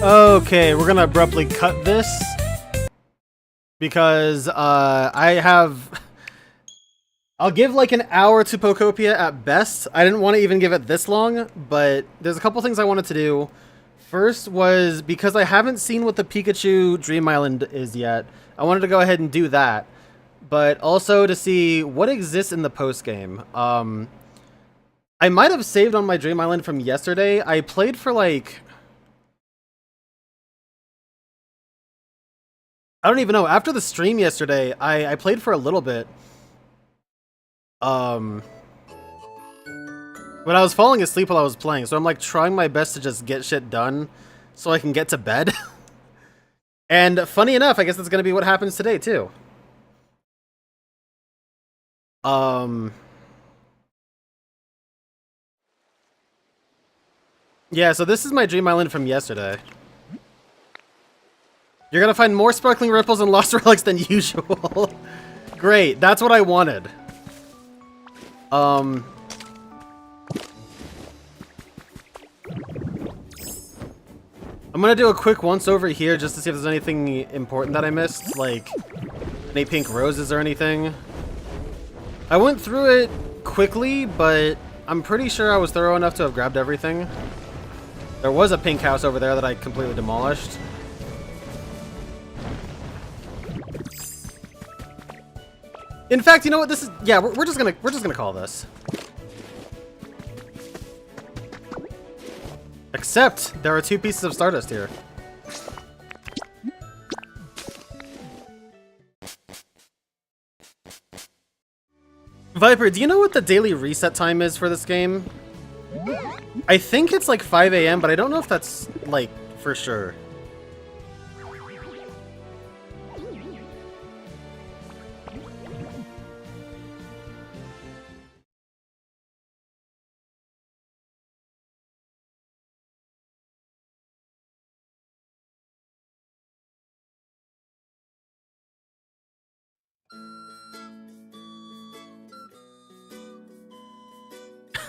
Okay, we're gonna abruptly cut this because I'll give like an hour to Pokopia at best. I didn't want to even give it this long, but there's a couple things I wanted to do. First was because I haven't seen what the Pikachu Dream Island is yet. I wanted to go ahead and do that, but also to see what exists in the post game. I might have saved on my Dream Island from yesterday. I played for like, I don't even know. After the stream yesterday, I played for a little bit. But I was falling asleep while I was playing, so I'm like trying my best to just get shit done so I can get to bed. And funny enough, I guess that's gonna be what happens today too. Yeah, so this is my Dream Island from yesterday. You're gonna find more sparkling ripples and lost relics than usual. Great, that's what I wanted. I'm gonna do a quick once over here just to see if there's anything important that I missed, like any pink roses or anything. I went through it quickly, but I'm pretty sure I was thorough enough to have grabbed everything. There was a pink house over there that I completely demolished. In fact, you know what? This is we're just gonna call this. Except there are 2 pieces of Stardust here. Viper, do you know what the daily reset time is for this game? I think it's like 5 AM, but I don't know if that's like for sure.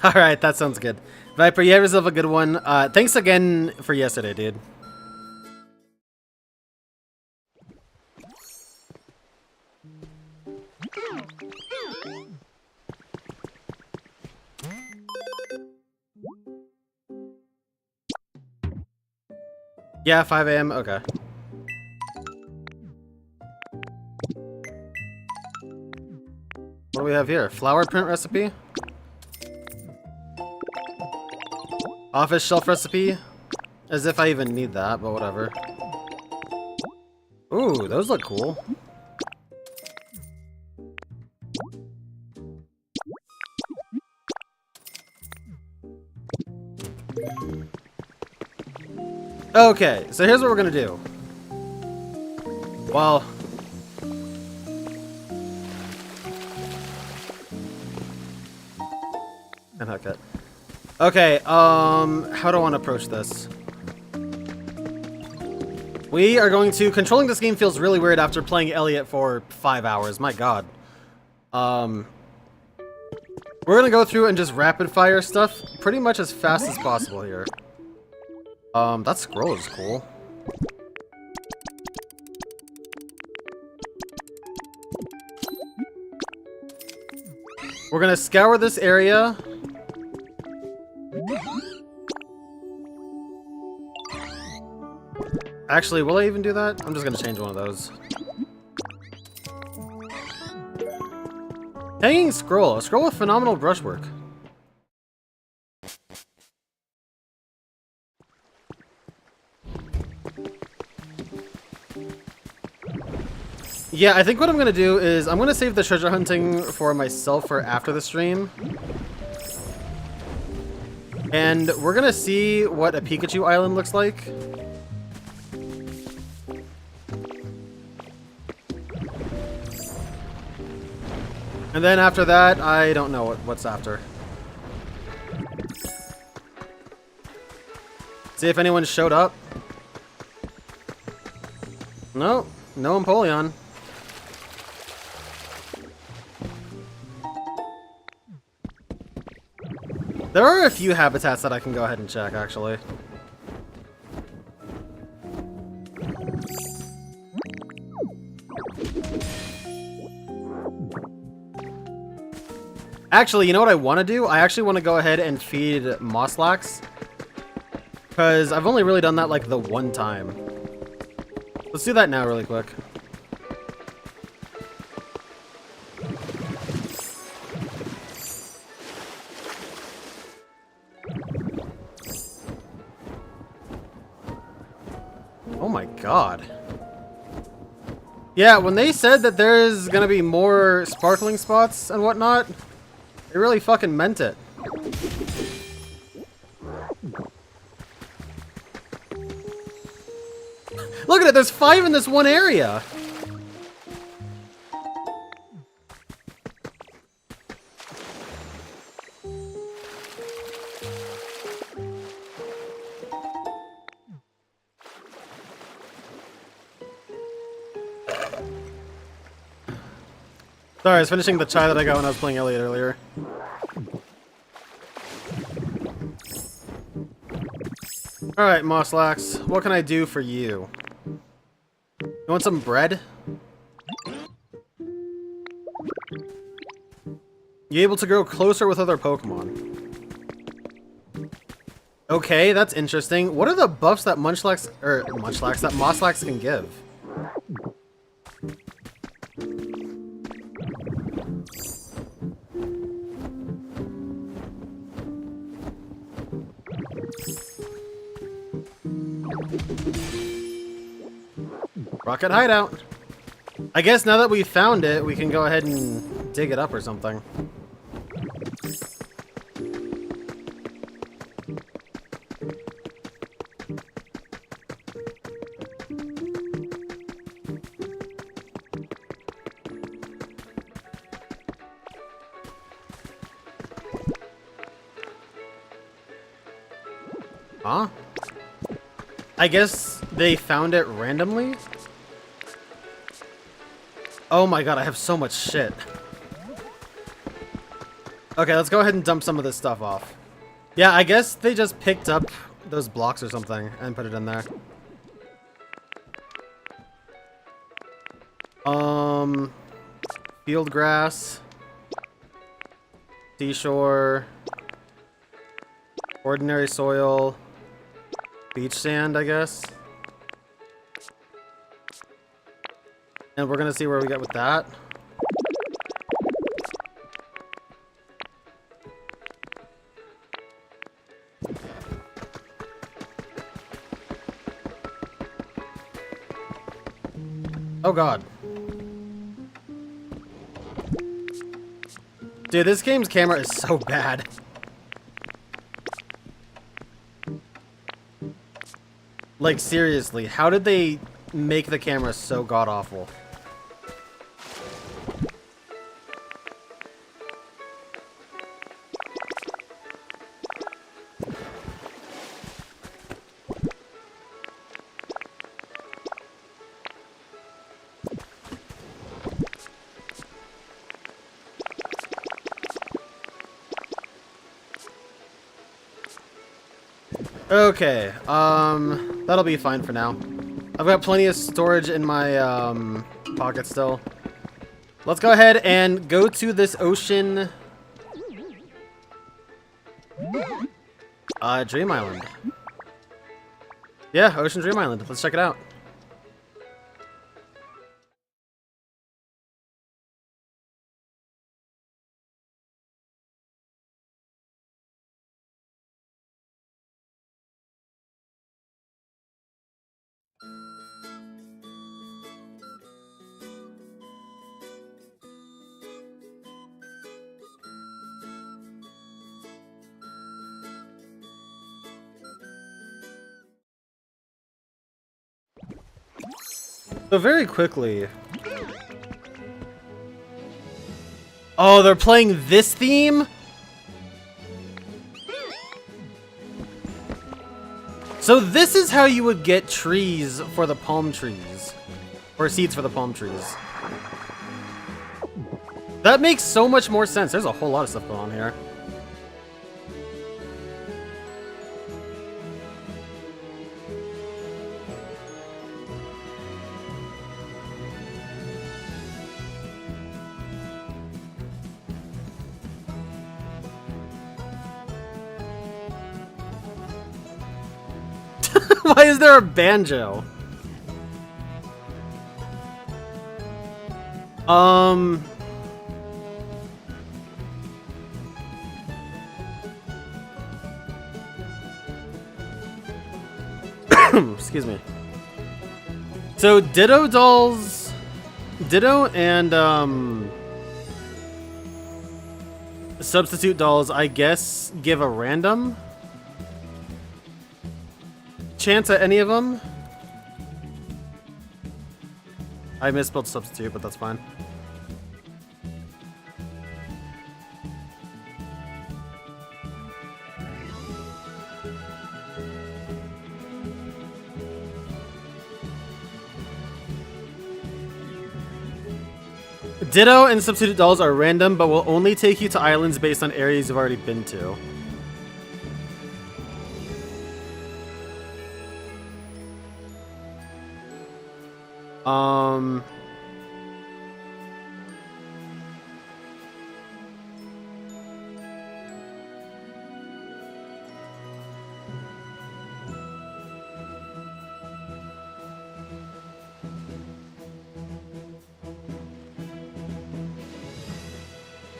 Alright, that sounds good. Viper, you have yourself a good one. Thanks again for yesterday, dude. Yeah, 5 AM, okay. What do we have here? Flower print recipe? Office shelf recipe? As if I even need that, but whatever. Ooh, those look cool. Okay, so here's what we're gonna do. Well... and haircut. Okay, how do I want to approach this? We are going to... Controlling this game feels really weird after playing Elliot for 5 hours, my god. We're gonna go through and just rapid fire stuff pretty much as fast as possible here. That scroll is cool. We're gonna scour this area. Actually, will I even do that? I'm just gonna change one of those. Hanging scroll. A scroll with phenomenal brushwork. Yeah, I think what I'm gonna do is I'm gonna save the treasure hunting for myself for after the stream. And we're gonna see what a Pikachu Island looks like. And then after that, I don't know what's after. See if anyone showed up. No, no Empoleon. There are a few habitats that I can go ahead and check, actually. Actually, you know what I want to do? I actually want to go ahead and feed Mosslax. Because I've only really done that like the one time. Let's do that now really quick. Oh my god. Yeah, when they said that there's gonna be more sparkling spots and whatnot, they really fucking meant it. Look at it, there's 5 in this one area. Sorry, I was finishing the chai that I got when I was playing Elliot earlier. Alright, Mosslax, what can I do for you? You want some bread? You able to grow closer with other Pokemon. Okay, that's interesting. What are the buffs that Mosslax can give? Rocket Hideout. I guess now that we found it, we can go ahead and dig it up or something. Huh? I guess they found it randomly? Oh my god, I have so much shit. Okay, let's go ahead and dump some of this stuff off. Yeah, I guess they just picked up those blocks or something and put it in there. Field grass. Seashore. Ordinary soil. Beach sand, I guess. And we're gonna see where we get with that. Oh god. Dude, this game's camera is so bad. Like, seriously, how did they make the camera so god-awful? Okay, that'll be fine for now. I've got plenty of storage in my, pocket still. Let's go ahead and go to this ocean... Dream Island. Yeah, Ocean Dream Island. Let's check it out. So very quickly... Oh, they're playing this theme? So this is how you would get trees for the palm trees. Or seeds for the palm trees. That makes so much more sense. There's a whole lot of stuff going on here. Why is there a banjo? Excuse me. So Ditto dolls, Ditto and substitute dolls, I guess, give a random chance at any of them. I misspelled substitute, but that's fine. Ditto and substitute dolls are random, but will only take you to islands based on areas you've already been to.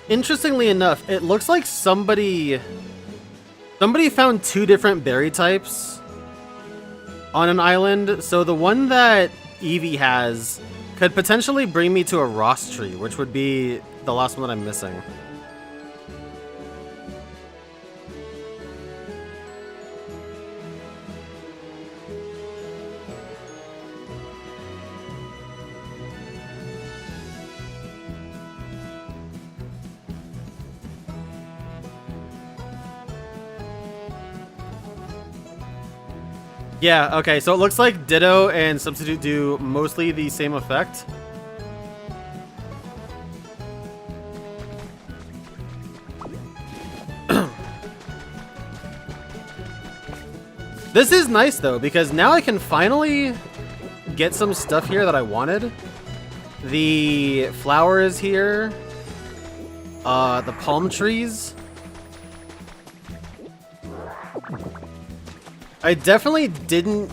Interestingly enough, it looks like somebody found two different berry types on an island. So the one that Eevee has could potentially bring me to a Ross tree, which would be the last one that I'm missing. Yeah, okay, so it looks like Ditto and Substitute do mostly the same effect. This is nice, though, because now I can finally get some stuff here that I wanted. The flowers here. The palm trees. I definitely didn't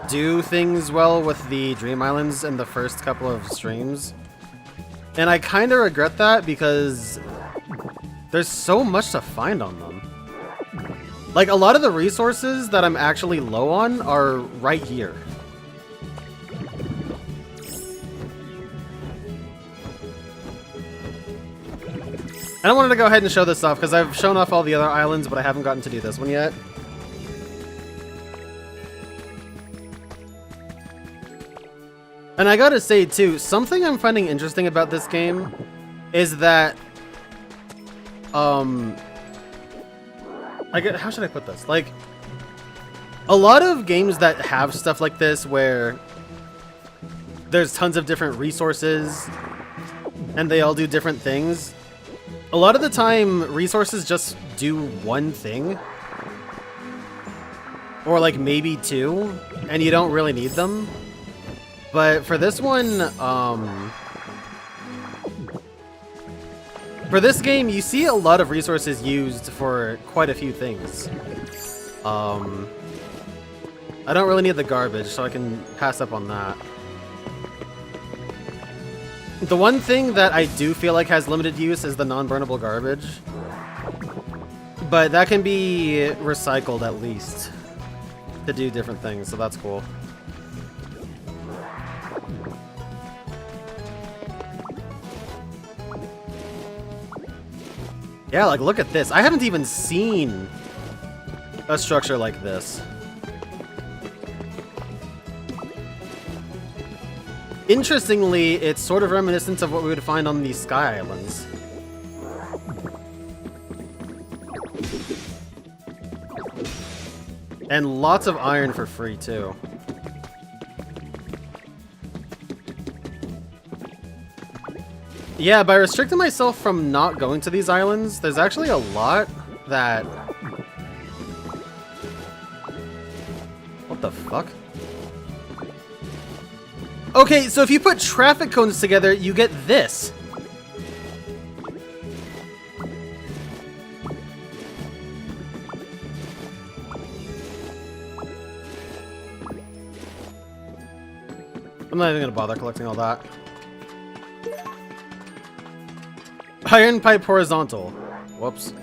do things well with the Dream Islands in the first couple of streams. And I kind of regret that because there's so much to find on them. Like, a lot of the resources that I'm actually low on are right here. And I wanted to go ahead and show this off because I've shown off all the other islands, but I haven't gotten to do this one yet. And I gotta say, too, something I'm finding interesting about this game is that, how should I put this? Like, a lot of games that have stuff like this where there's tons of different resources and they all do different things, a lot of the time, resources just do one thing. Or, like, maybe two, and you don't really need them. But for this one, for this game, you see a lot of resources used for quite a few things. I don't really need the garbage, so I can pass up on that. The one thing that I do feel like has limited use is the non-burnable garbage. But that can be recycled at least to do different things, so that's cool. Yeah, like, look at this. I haven't even seen a structure like this. Interestingly, it's sort of reminiscent of what we would find on these Sky Islands. And lots of iron for free, too. Yeah, by restricting myself from not going to these islands, there's actually a lot that... What the fuck? Okay, so if you put traffic cones together, you get this. I'm not even gonna bother collecting all that. Iron pipe horizontal. Whoops.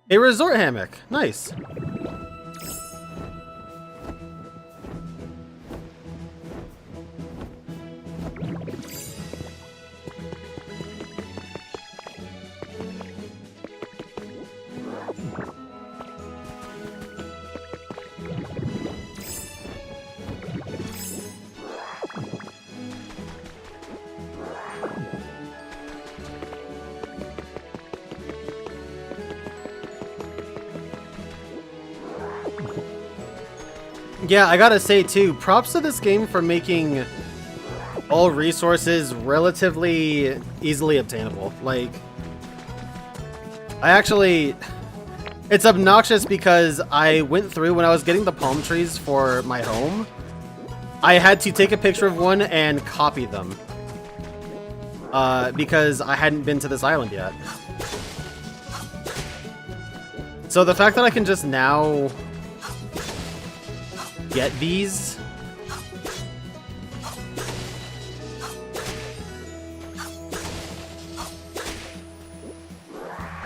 A resort hammock. Nice. Yeah, I gotta say too, props to this game for making all resources relatively easily obtainable. Like, it's obnoxious because I went through when I was getting the palm trees for my home. I had to take a picture of one and copy them. Because I hadn't been to this island yet. So the fact that I can just now get these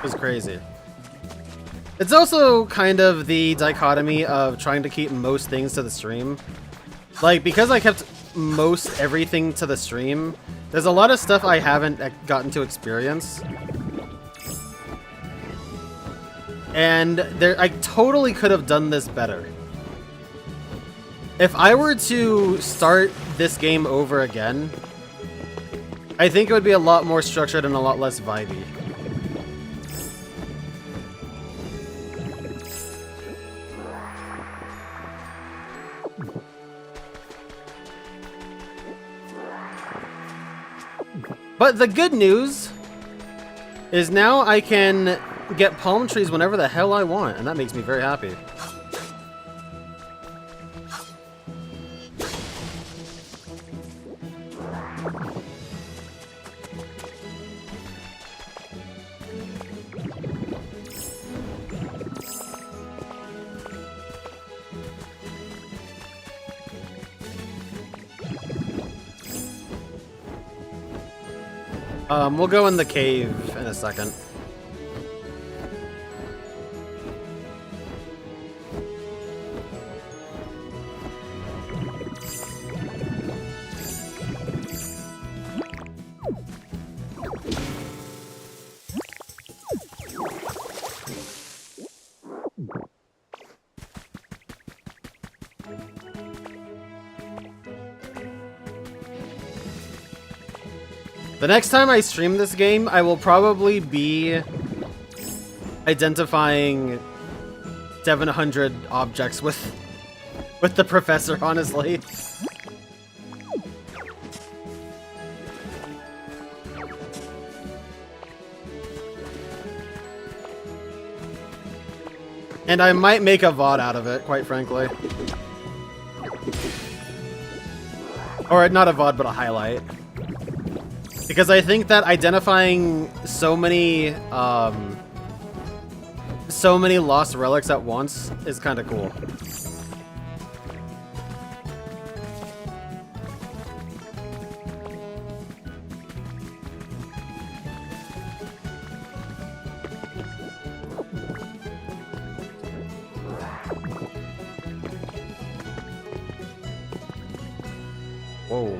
is crazy. It's also kind of the dichotomy of trying to keep most things to the stream. Like, because I kept most everything to the stream, there's a lot of stuff I haven't gotten to experience. And I totally could have done this better. If I were to start this game over again, I think it would be a lot more structured and a lot less vibey. But the good news is now I can get palm trees whenever the hell I want, and that makes me very happy. We'll go in the cave in a second. The next time I stream this game, I will probably be identifying 700 objects with the professor, honestly. And I might make a VOD out of it, quite frankly. Or not a VOD, but a highlight. Because I think that identifying so many lost relics at once is kind of cool. Whoa.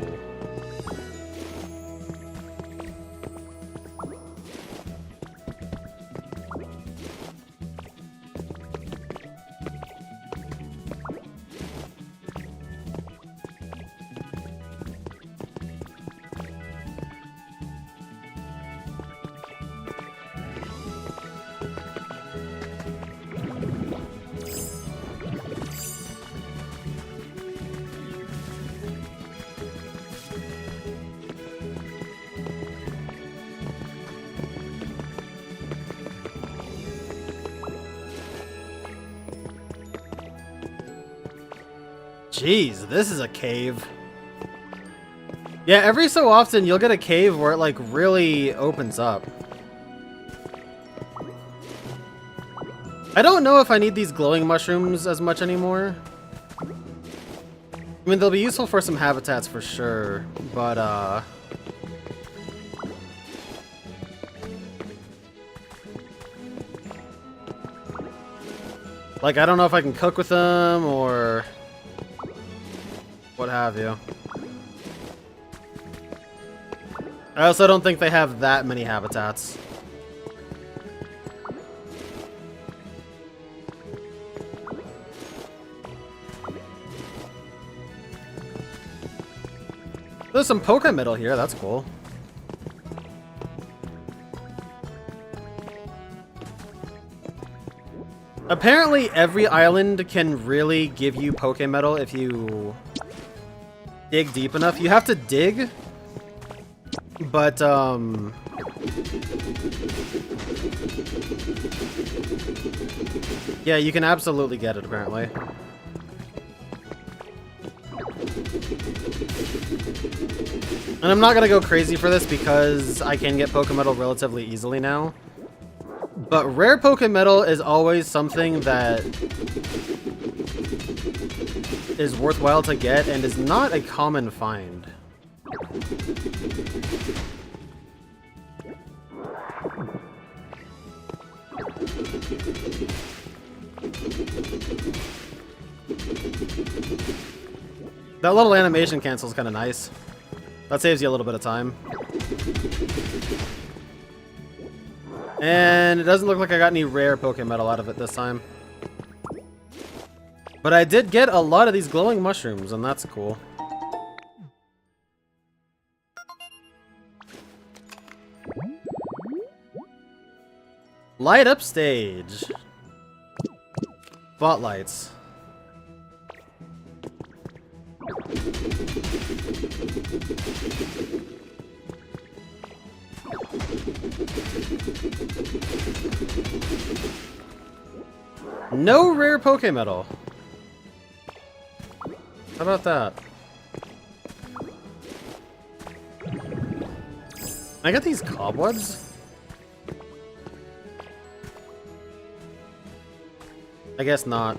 Jeez, this is a cave. Yeah, every so often you'll get a cave where it like really opens up. I don't know if I need these glowing mushrooms as much anymore. I mean, they'll be useful for some habitats for sure, but like, I don't know if I can cook with them or what have you. I also don't think they have that many habitats. There's some Pokemetal here, that's cool. Apparently every island can really give you Pokemetal if you dig deep enough. You have to dig, but yeah, you can absolutely get it apparently. And I'm not gonna go crazy for this because I can get Pokemetal relatively easily now. But rare Pokemetal is always something that is worthwhile to get and is not a common find. That little animation cancel is kind of nice. That saves you a little bit of time. And it doesn't look like I got any rare Pokemetal out of it this time. But I did get a lot of these glowing mushrooms, and that's cool. Light up stage. Spotlights. No rare Pokemetal. How about that? I got these cobwebs? I guess not.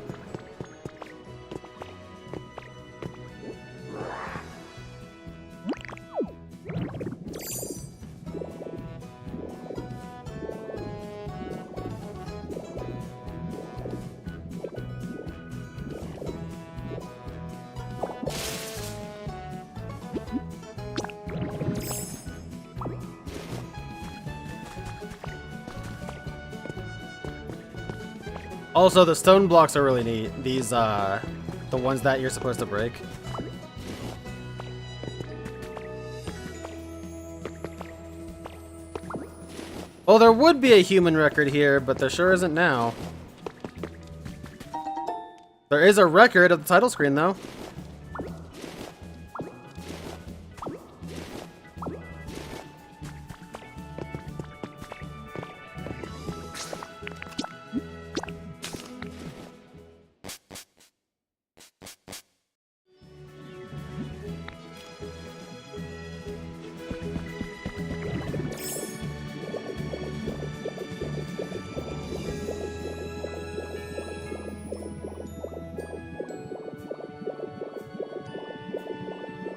Also, the stone blocks are really neat. These, the ones that you're supposed to break. Well, there would be a human record here, but there sure isn't now. There is a record at the title screen, though.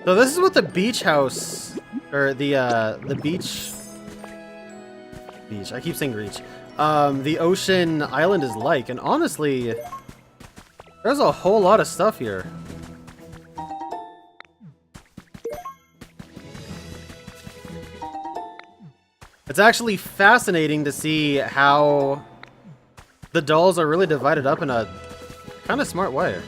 So this is what the beach house, or the beach, I keep saying beach, the ocean island is like, and honestly, there's a whole lot of stuff here. It's actually fascinating to see how the dolls are really divided up in a kind of smart way.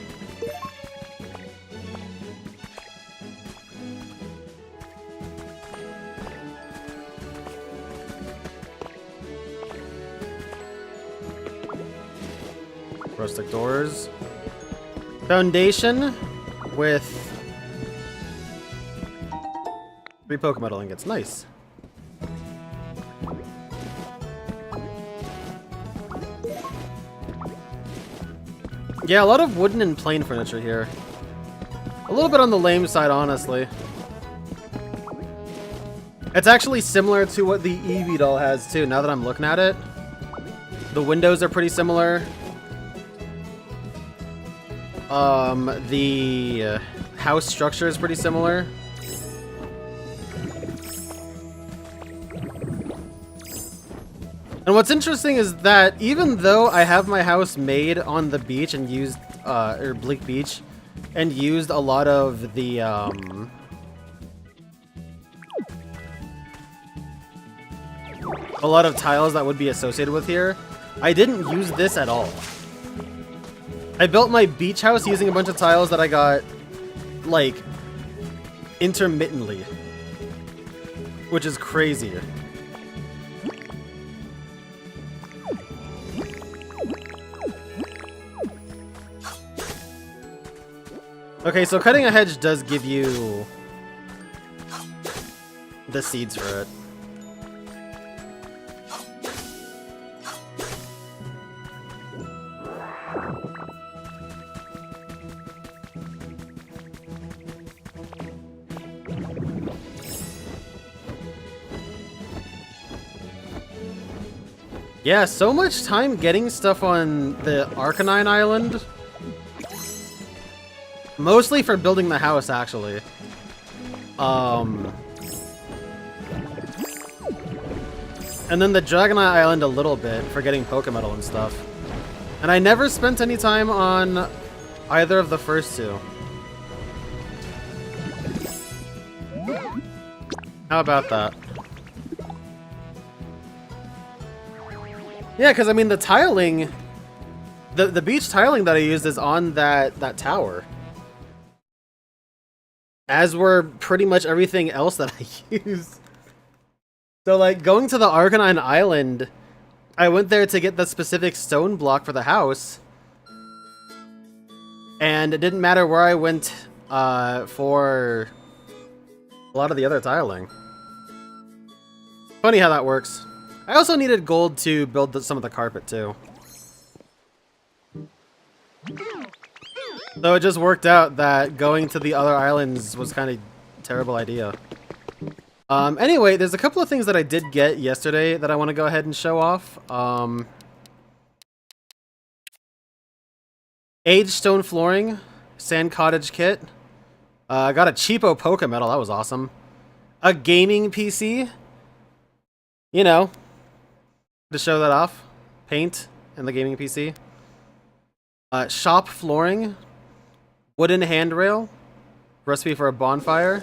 Rustic doors. Foundation with 3 Pokemetal ingots. Nice. Yeah, a lot of wooden and plain furniture here. A little bit on the lame side, honestly. It's actually similar to what the Eevee doll has, too, now that I'm looking at it. The windows are pretty similar. The house structure is pretty similar. And what's interesting is that even though I have my house made on the beach and used, or Bleak Beach, and used a lot of the, a lot of tiles that would be associated with here, I didn't use this at all. I built my beach house using a bunch of tiles that I got, like, intermittently. Which is crazy. Okay, so cutting a hedge does give you the seeds for it. Yeah, so much time getting stuff on the Arcanine Island. Mostly for building the house, actually. And then the Dragonite Island a little bit for getting Pokemetal and stuff. And I never spent any time on either of the first two. How about that? Yeah, because I mean the tiling, the beach tiling that I used is on that tower. As were pretty much everything else that I used. So like going to the Arcanine Island, I went there to get the specific stone block for the house. And it didn't matter where I went for a lot of the other tiling. Funny how that works. I also needed gold to build some of the carpet too. So it just worked out that going to the other islands was kind of a terrible idea. Anyway, there's a couple of things that I did get yesterday that I want to go ahead and show off. Aged stone flooring, sand cottage kit. I got a cheapo Pokemetal, that was awesome. A gaming PC. You know, to show that off. Paint and the gaming PC. Shop flooring. Wooden handrail. Recipe for a bonfire.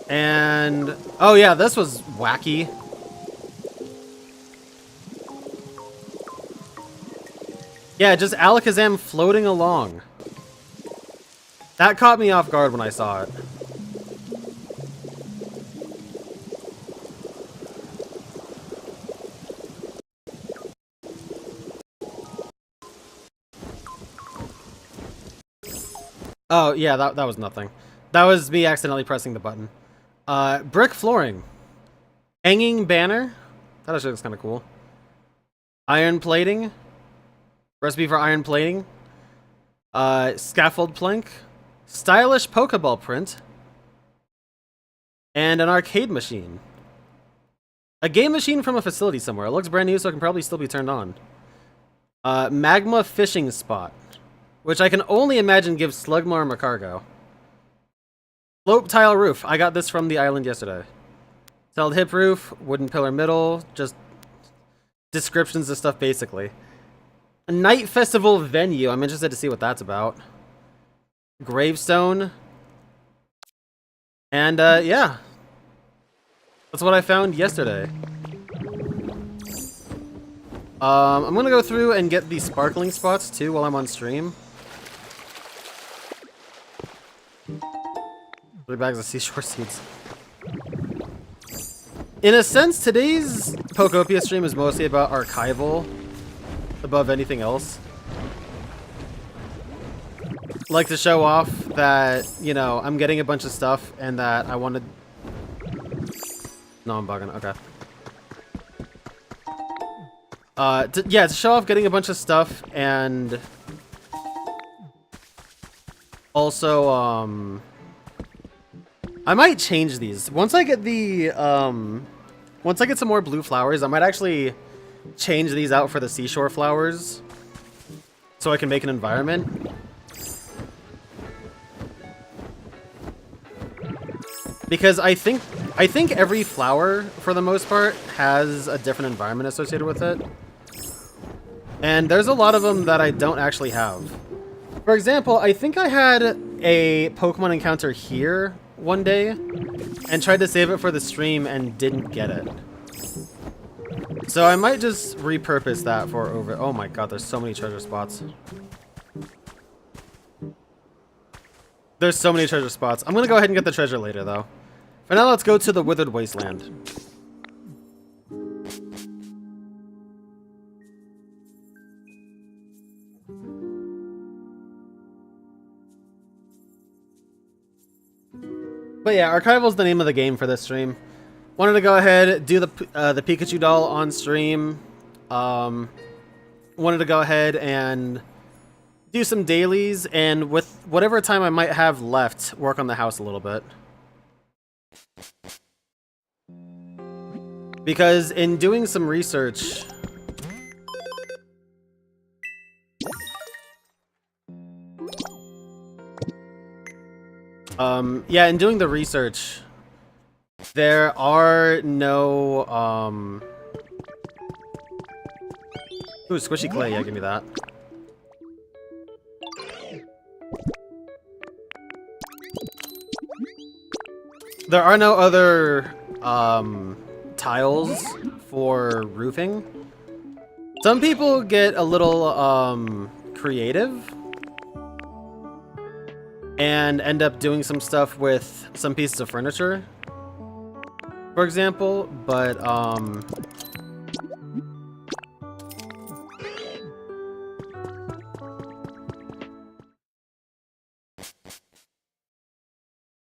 And oh yeah, this was wacky. Yeah, just Alakazam floating along. That caught me off guard when I saw it. Oh, yeah, that was nothing. That was me accidentally pressing the button. Brick flooring. Hanging banner. That actually looks kind of cool. Iron plating. Recipe for iron plating. Scaffold plank. Stylish Pokeball print. And an arcade machine. A game machine from a facility somewhere. It looks brand new, so it can probably still be turned on. Magma fishing spot. Which I can only imagine gives Slugma a cargo. Slope tile roof. I got this from the island yesterday. Tiled hip roof, wooden pillar middle, just descriptions of stuff basically. A night festival venue. I'm interested to see what that's about. Gravestone. And yeah. That's what I found yesterday. I'm gonna go through and get the sparkling spots too while I'm on stream. 3 bags of seashore seeds. In a sense, today's Pokopia stream is mostly about archival above anything else. Like to show off that, you know, I'm getting a bunch of stuff and that I wanted... No, I'm bugging. Okay. Yeah, to show off getting a bunch of stuff and... Also, I might change these. Once I get the, once I get some more blue flowers, I might actually change these out for the seashore flowers. So I can make an environment. Because I think every flower, for the most part, has a different environment associated with it. And there's a lot of them that I don't actually have. For example, I think I had a Pokemon encounter here one day and tried to save it for the stream and didn't get it. So I might just repurpose that for over... Oh my god, there's so many treasure spots. There's so many treasure spots. I'm gonna go ahead and get the treasure later, though. For now, let's go to the Withered Wasteland. But yeah, Archival is the name of the game for this stream. Wanted to go ahead, do the Pikachu doll on stream. Wanted to go ahead and do some dailies, and with whatever time I might have left, work on the house a little bit. Because in doing some research... yeah, in doing the research, there are no, Ooh, squishy clay, yeah, give me that. There are no other, tiles for roofing. Some people get a little, creative and end up doing some stuff with some pieces of furniture, for example, but,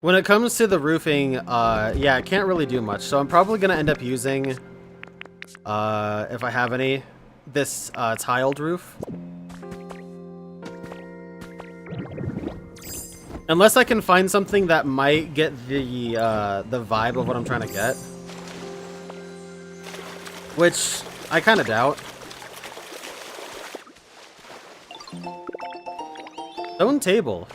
when it comes to the roofing, yeah, I can't really do much, so I'm probably gonna end up using, if I have any, this, tiled roof. Unless I can find something that might get the vibe of what I'm trying to get. Which, I kind of doubt. Stone table.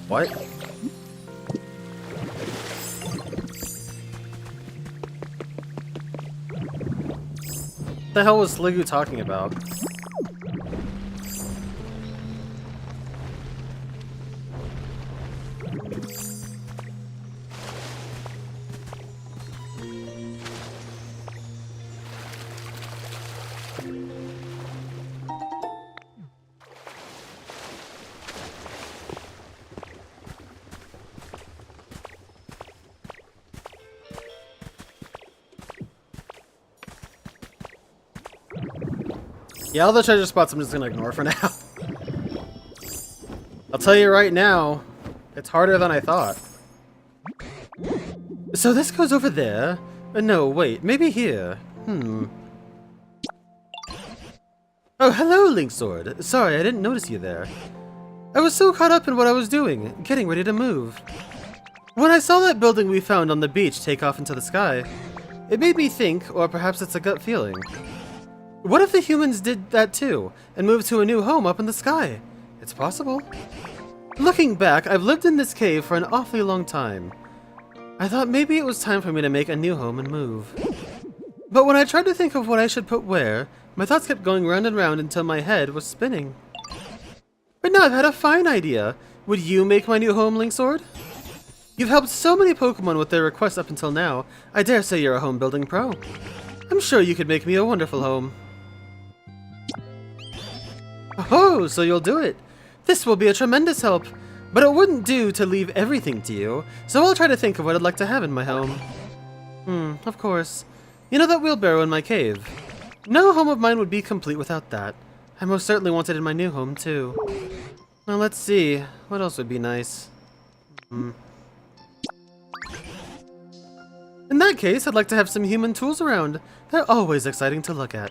What? What the hell was Sliggoo talking about? Yeah, all the treasure spots I'm just gonna ignore for now. I'll tell you right now, it's harder than I thought. So this goes over there? No, wait, maybe here. Oh, hello, Link Sword. Sorry, I didn't notice you there. I was so caught up in what I was doing, getting ready to move. When I saw that building we found on the beach take off into the sky, it made me think, or perhaps it's a gut feeling. What if the humans did that too, and moved to a new home up in the sky? It's possible. Looking back, I've lived in this cave for an awfully long time. I thought maybe it was time for me to make a new home and move. But when I tried to think of what I should put where, my thoughts kept going round and round until my head was spinning. But now I've had a fine idea. Would you make my new home, Link Sword? You've helped so many Pokemon with their requests up until now. I dare say you're a home building pro. I'm sure you could make me a wonderful home. Oh, so you'll do it. This will be a tremendous help, but it wouldn't do to leave everything to you, so I'll try to think of what I'd like to have in my home. Of course. You know that wheelbarrow in my cave? No home of mine would be complete without that. I most certainly want it in my new home, too. Now let's see, what else would be nice? In that case, I'd like to have some human tools around. They're always exciting to look at.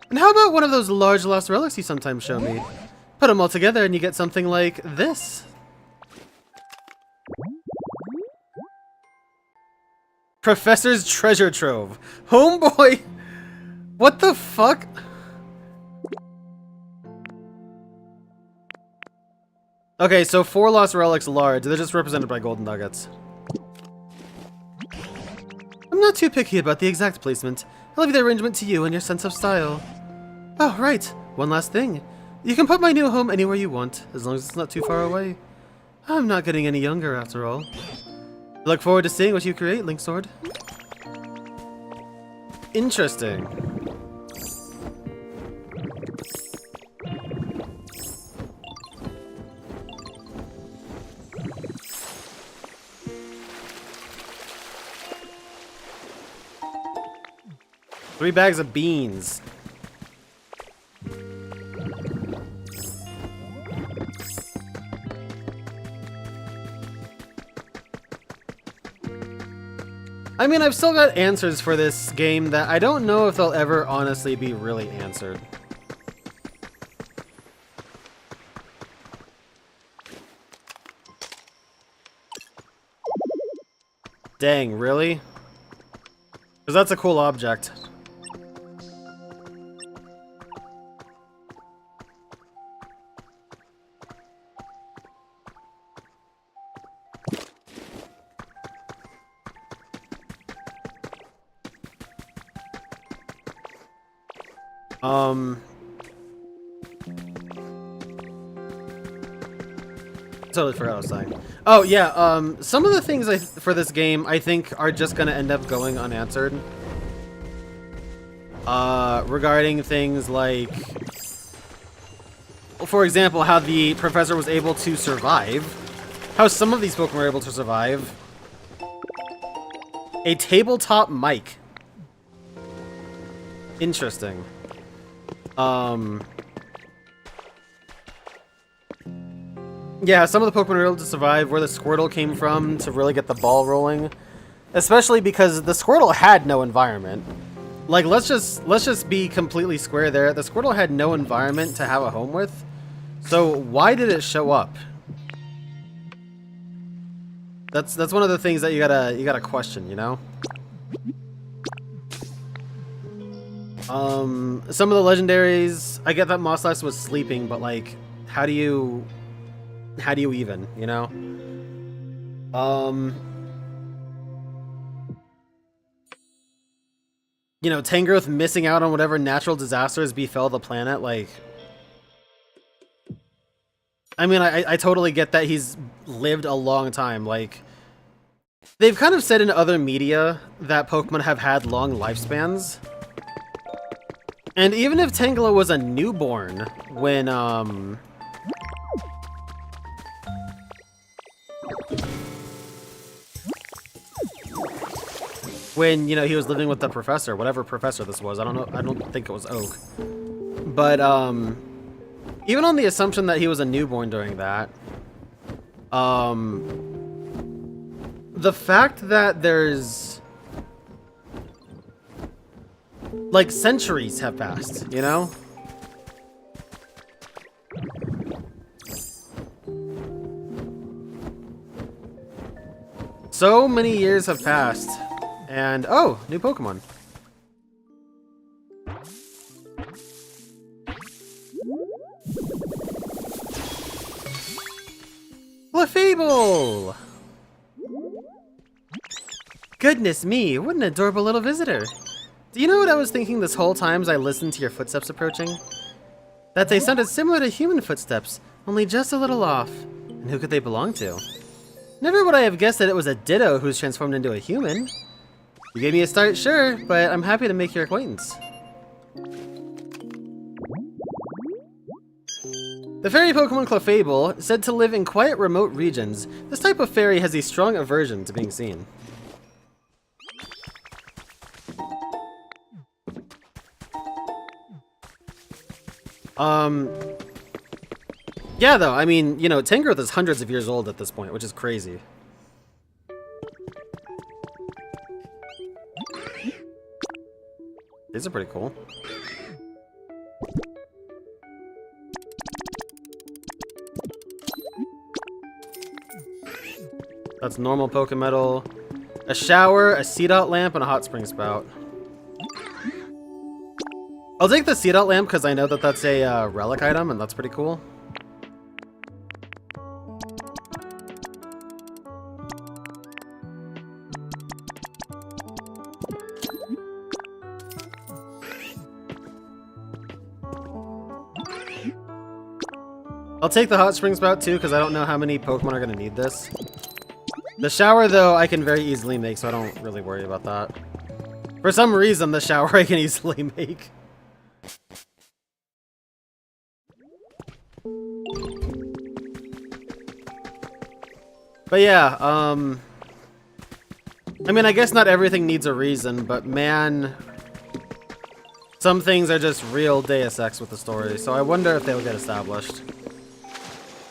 And how about one of those large lost relics you sometimes show me? Put them all together and you get something like this. Professor's treasure trove. Homeboy! What the fuck? Okay, so 4 lost relics large. They're just represented by golden nuggets. I'm not too picky about the exact placement. I'll leave the arrangement to you and your sense of style. Oh, right. One last thing. You can put my new home anywhere you want, as long as it's not too far away. I'm not getting any younger, after all. I look forward to seeing what you create, Link Sword. Interesting. Three bags of beans. I mean, I've still got answers for this game that I don't know if they'll ever honestly be really answered. Dang, really? Because that's a cool object. Totally forgot what I was saying. Oh yeah, some of the things for this game I think are just gonna end up going unanswered. Regarding things like, for example, how the professor was able to survive, how some of these Pokemon were able to survive. A tabletop mic. Interesting. Yeah, some of the Pokemon were able to survive, where the Squirtle came from to really get the ball rolling. Especially because the Squirtle had no environment. Like, let's just be completely square there. The Squirtle had no environment to have a home with. So why did it show up? That's one of the things that you gotta question, you know? Some of the legendaries, I get that Mosslax was sleeping, but like, how do you even, you know? You know, Tangrowth missing out on whatever natural disasters befell the planet, like... I mean, I totally get that he's lived a long time, like... They've kind of said in other media that Pokemon have had long lifespans. And even if Tangela was a newborn when, you know, he was living with the professor, whatever professor this was. I don't know. I don't think it was Oak. But, even on the assumption that he was a newborn during that, the fact that there's, like, centuries have passed, you know? So many years have passed. And, oh, new Pokemon. Clefable! Goodness me, what an adorable little visitor. Do you know what I was thinking this whole time as I listened to your footsteps approaching? That they sounded similar to human footsteps, only just a little off. And who could they belong to? Never would I have guessed that it was a Ditto who's transformed into a human. You gave me a start, sure, but I'm happy to make your acquaintance. The fairy Pokemon Clefable, said to live in quiet remote regions, this type of fairy has a strong aversion to being seen. Yeah, though, I mean, you know, Tangrowth is hundreds of years old at this point, which is crazy. These are pretty cool. That's normal Pokemetal. A shower, a C-dot lamp, and a hot spring spout. I'll take the C-dot lamp because I know that that's a relic item, and that's pretty cool. I'll take the hot spring spout too because I don't know how many Pokemon are going to need this. The shower, though, I can very easily make, so I don't really worry about that. For some reason, the shower I can easily make. But yeah, I mean, I guess not everything needs a reason, but man, some things are just real Deus Ex with the story, so I wonder if they'll get established.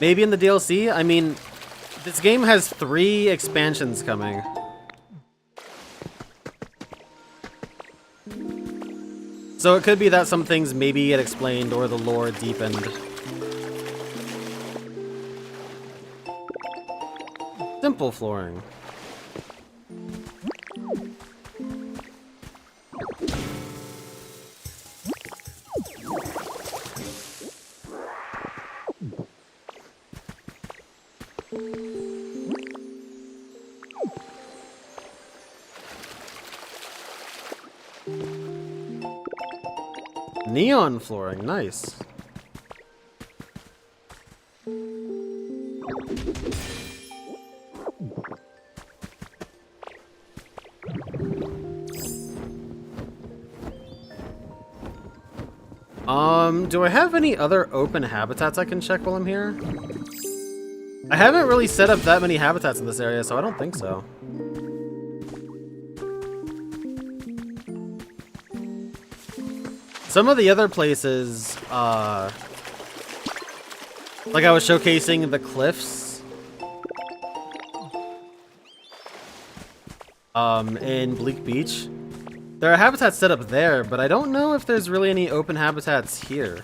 Maybe in the DLC? I mean, this game has 3 expansions coming. So it could be that some things maybe get explained or the lore deepened. Simple flooring. Neon flooring, nice. Do I have any other open habitats I can check while I'm here? I haven't really set up that many habitats in this area, so I don't think so. Some of the other places, like I was showcasing the cliffs, in Bleak Beach. There are habitats set up there, but I don't know if there's really any open habitats here.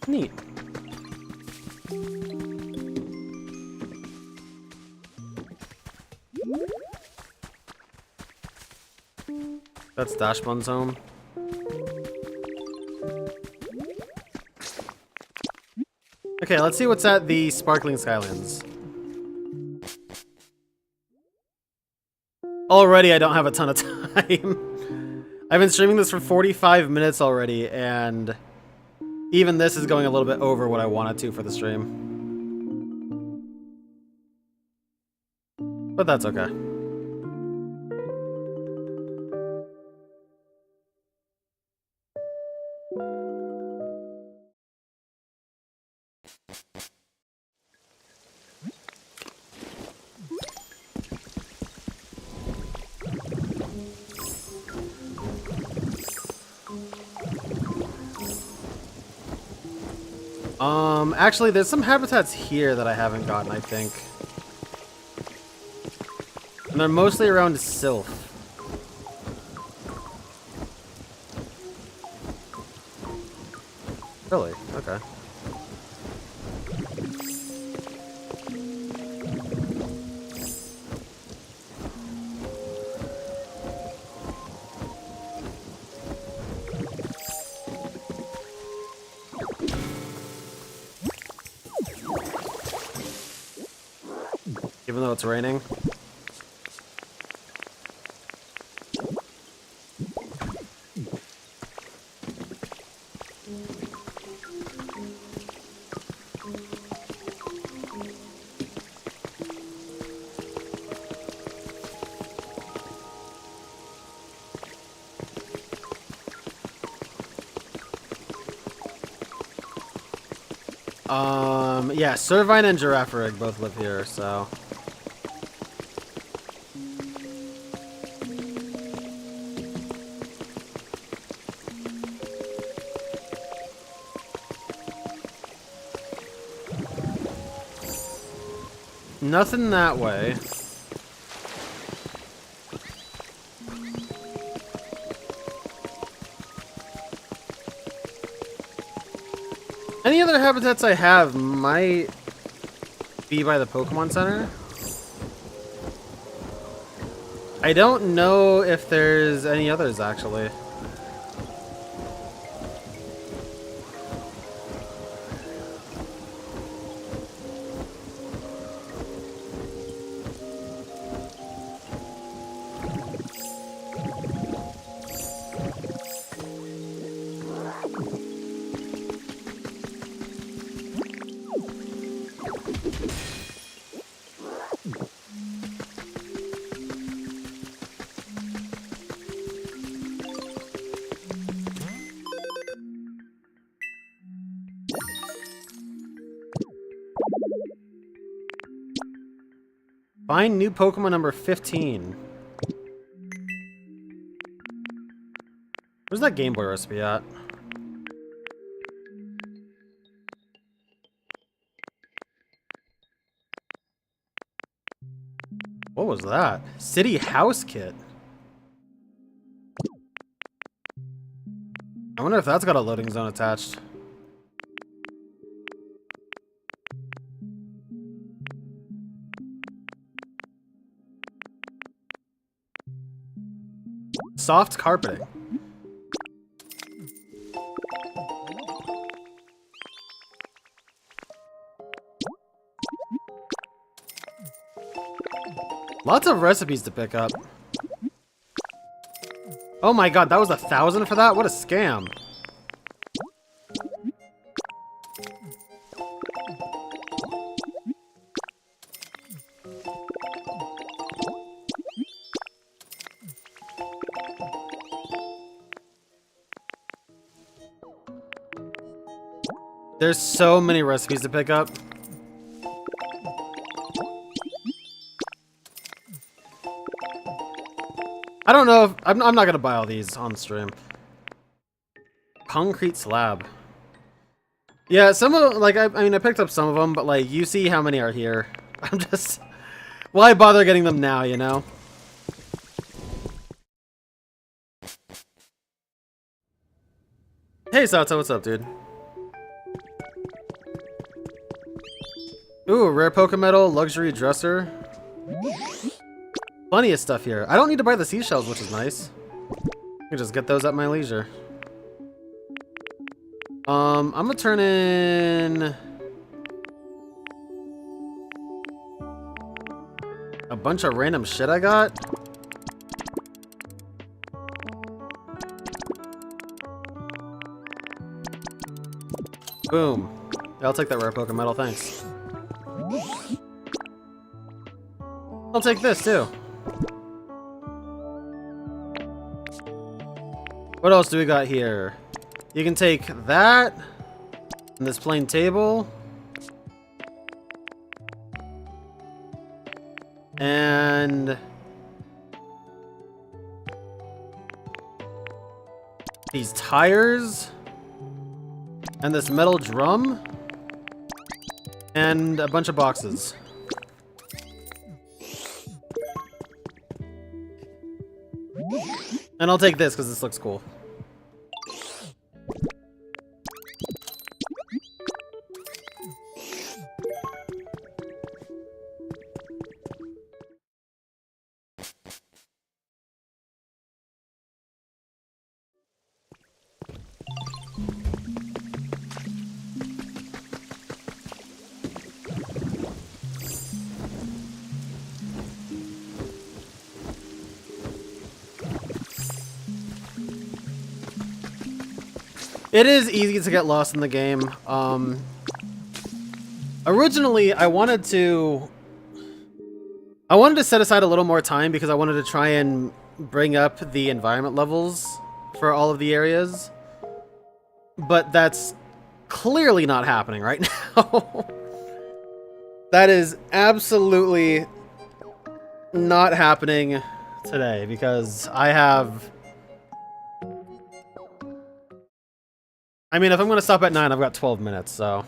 Neat. That's Dashbun's home. Okay, let's see what's at the Sparkling Skylands. Already, I don't have a ton of time. I've been streaming this for 45 minutes already, and even this is going a little bit over what I wanted to for the stream. But that's okay. Actually, there's some habitats here that I haven't gotten, I think. And they're mostly around Sylph. Really? Okay. Even though it's raining. Yeah, Servine and Girafarig both live here, so. Nothing that way. other habitats I have might be by the Pokemon Center. I don't know if there's any others, actually. Find new Pokemon number 15. Where's that Game Boy recipe at? What was that? City House Kit. I wonder if that's got a loading zone attached. Soft carpeting. Lots of recipes to pick up. Oh my god, that was 1,000 for that? What a scam. There's so many recipes to pick up. I don't know if... I'm not gonna buy all these on stream. Concrete slab. Yeah, some of them, like, I mean, I picked up some of them, but, like, you see how many are here. I'm just... Why bother getting them now, you know? Hey, Sato, what's up, dude? Ooh, rare Pokemetal, luxury dresser. Plenty of stuff here. I don't need to buy the seashells, which is nice. I can just get those at my leisure. I'm gonna turn in a bunch of random shit I got. Boom. Yeah, I'll take that rare Pokemetal, thanks. I'll take this too. What else do we got here? You can take that and this plain table and these tires and this metal drum and a bunch of boxes. And I'll take this because this looks cool. It is easy to get lost in the game. Originally, I wanted to set aside a little more time because I wanted to try and bring up the environment levels for all of the areas. But that's clearly not happening right now. That is absolutely not happening today because I have... I mean, if I'm going to stop at 9, I've got 12 minutes, so...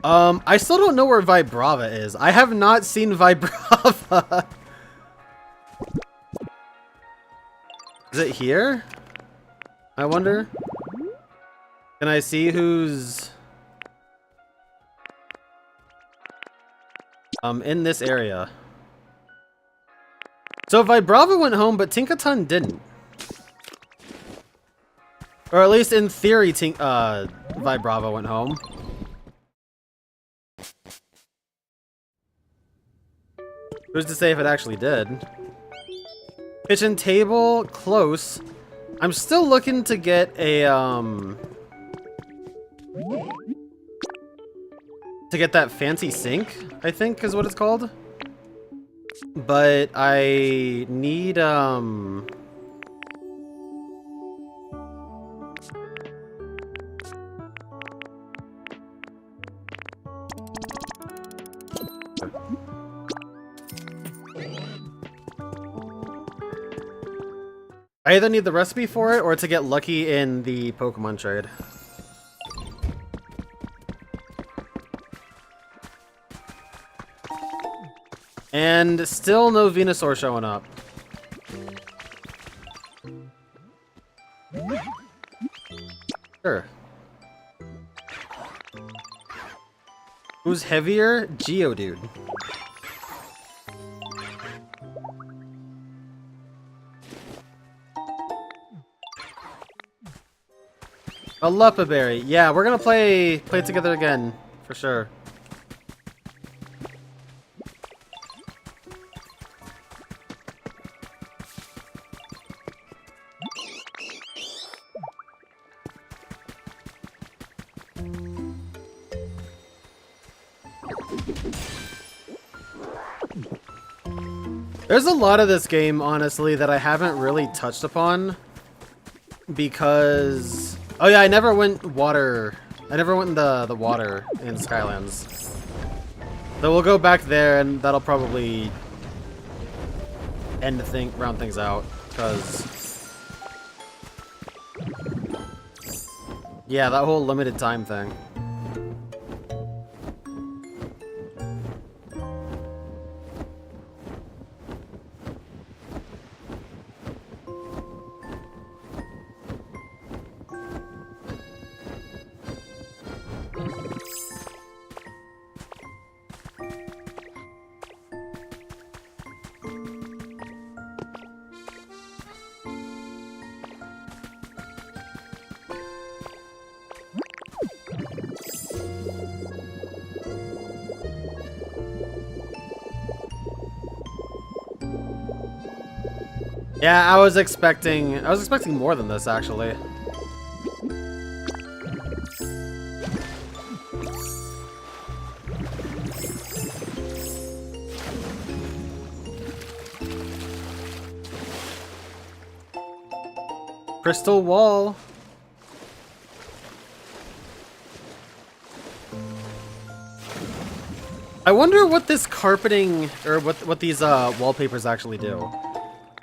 I still don't know where Vibrava is. I have not seen Vibrava. Is it here? I wonder. Can I see who's in this area? So Vibrava went home, but Tinkaton didn't. Or at least in theory, Vibrava went home. Who's to say if it actually did? Kitchen table, close. I'm still looking to get a, to get that fancy sink, I think is what it's called. But I need, I either need the recipe for it or to get lucky in the Pokemon trade. And still no Venusaur showing up. Sure. Who's heavier? Geodude. A Lupaberry. Yeah, we're gonna play together again, for sure. There's a lot of this game, honestly, that I haven't really touched upon because... Oh yeah, I never went water. I never went in the water in Skylands. So we'll go back there, and that'll probably round things out, because... Yeah, that whole limited time thing. Yeah, I was expecting more than this, actually. Crystal wall. I wonder what this carpeting, or what these wallpapers actually do.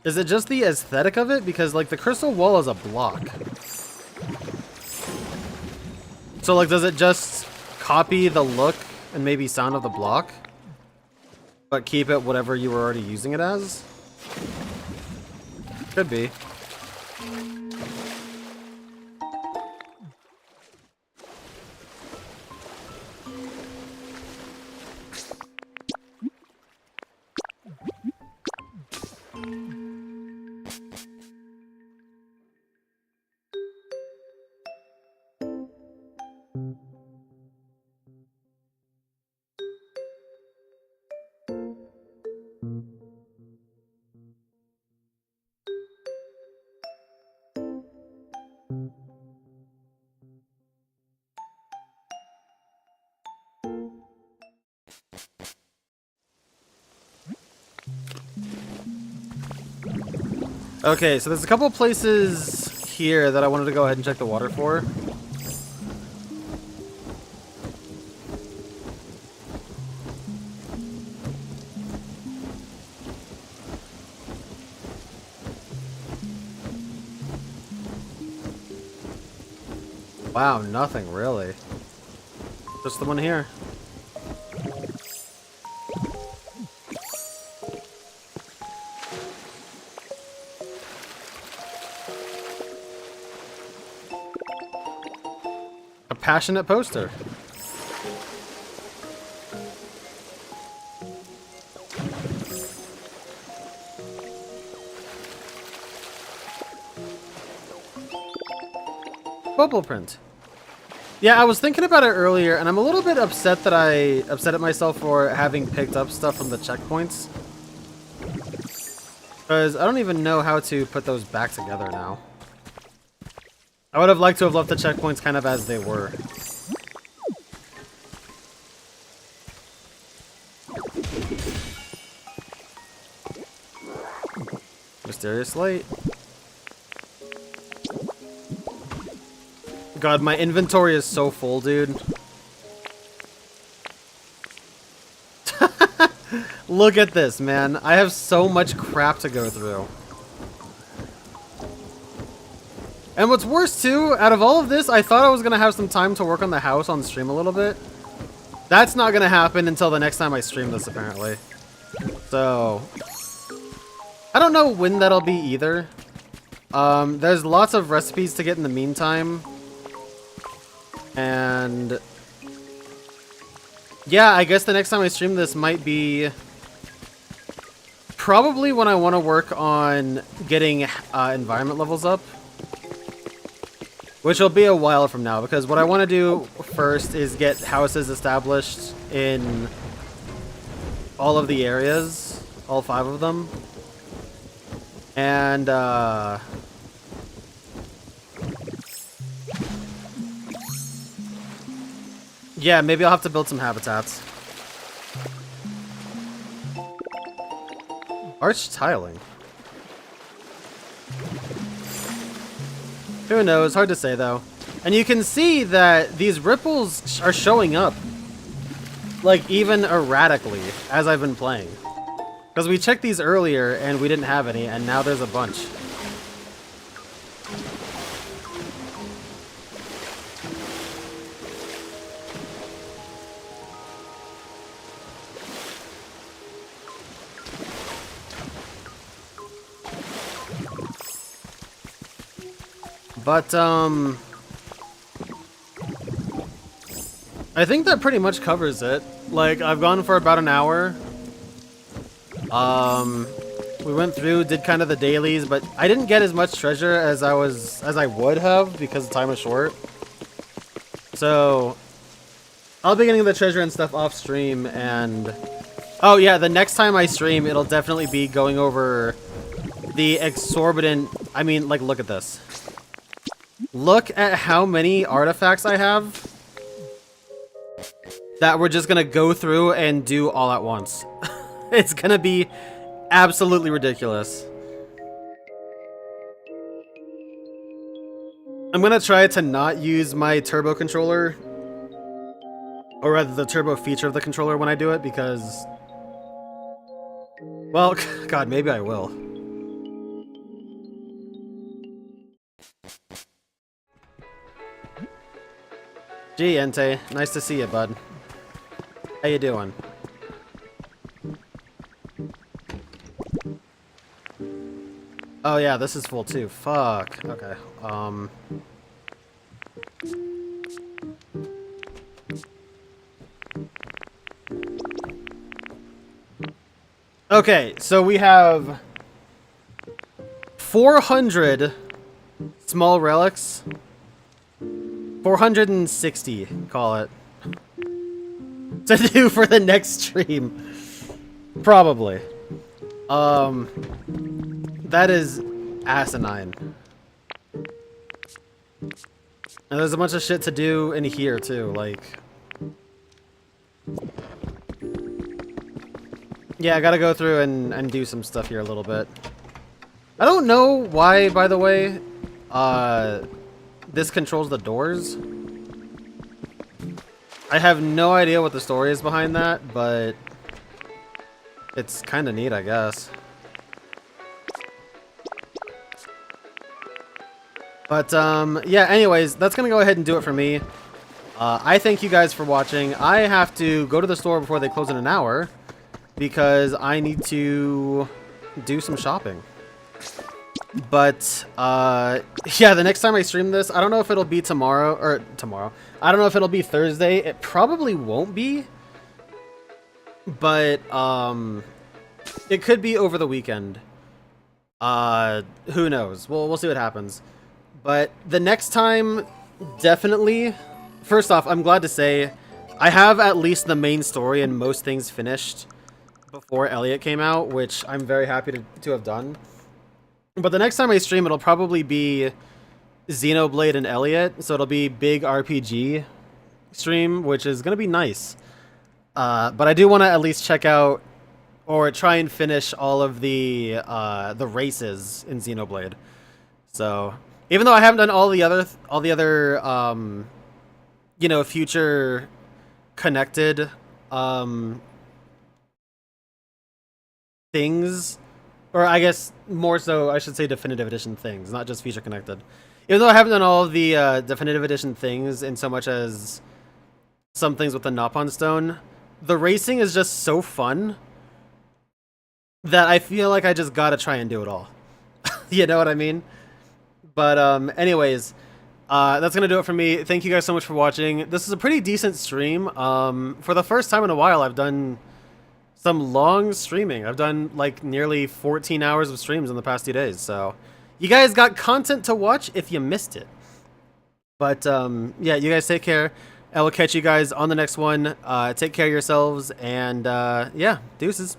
Is it just the aesthetic of it? Because, like, the crystal wall is a block. So, like, does it just copy the look and maybe sound of the block, but keep it whatever you were already using it as? Could be. Okay, so there's a couple places here that I wanted to go ahead and check the water for. Wow, nothing really. Just the one here. passionate poster. Bubble print. Yeah, I was thinking about it earlier, and I'm a little bit upset that I upset at myself for having picked up stuff from the checkpoints. Because I don't even know how to put those back together now. I would have liked to have left the checkpoints kind of as they were. Mysterious light. God, my inventory is so full, dude. Look at this, man. I have so much crap to go through. And what's worse, too, out of all of this, I thought I was going to have some time to work on the house on stream a little bit. That's not going to happen until the next time I stream this, apparently. So, I don't know when that'll be either. There's lots of recipes to get in the meantime. And yeah, I guess the next time I stream this might be probably when I want to work on getting environment levels up, which will be a while from now, because what I want to do first is get houses established in all of the areas, all 5 of them, and yeah, maybe I'll have to build some habitats. Arch tiling. Who knows? Hard to say, though. And you can see that these ripples are showing up, like, even erratically as I've been playing. Because we checked these earlier and we didn't have any, and now there's a bunch. But, I think that pretty much covers it. Like, I've gone for about an hour. We went through, did kind of the dailies, but I didn't get as much treasure as I would have because the time was short. So, I'll be getting the treasure and stuff off stream, and oh yeah, the next time I stream, it'll definitely be going over the exorbitant, I mean, like, look at this. Look at how many artifacts I have that we're just gonna go through and do all at once. It's gonna be absolutely ridiculous. I'm gonna try to not use my turbo controller, or rather the turbo feature of the controller when I do it, because, well, God, maybe I will. Gee, Entei, nice to see you, bud. How you doing? Oh yeah, this is full too. Fuck. Okay. Okay, so we have 400 small relics. 460, call it, to do for the next stream. Probably. That is asinine. And there's a bunch of shit to do in here, too, like... Yeah, I gotta go through and do some stuff here a little bit. I don't know why, by the way, this controls the doors. I have no idea what the story is behind that, but it's kind of neat, I guess. But, yeah, anyways, that's gonna go ahead and do it for me. I thank you guys for watching. I have to go to the store before they close in an hour, because I need to do some shopping. But yeah, the next time I stream this, I don't know if it'll be tomorrow. I don't know if it'll be Thursday. It probably won't be, but it could be over the weekend. Who knows? We'll see what happens. But the next time, definitely. First off, I'm glad to say I have at least the main story and most things finished before Elliot came out, which I'm very happy to have done. But the next time I stream, it'll probably be Xenoblade and Elliot, so it'll be big RPG stream, which is gonna be nice. But I do want to at least check out or try and finish all of the races in Xenoblade. So even though I haven't done all the other you know, future connected things, or I guess more so I should say definitive edition things, not just feature connected. Even though I haven't done all of the definitive edition things in so much as some things with the Nopon Stone, the racing is just so fun that I feel like I just gotta try and do it all. You know what I mean? But anyways, that's gonna do it for me. Thank you guys so much for watching. This is a pretty decent stream. For the first time in a while, I've done some long streaming. I've done like nearly 14 hours of streams in the past 2 days. So you guys got content to watch if you missed it. But yeah, you guys take care. I will catch you guys on the next one. Take care of yourselves, and yeah, deuces.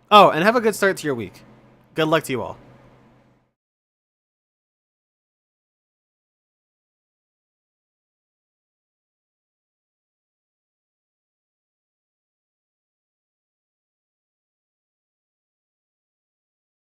Oh, and have a good start to your week. Good luck to you all.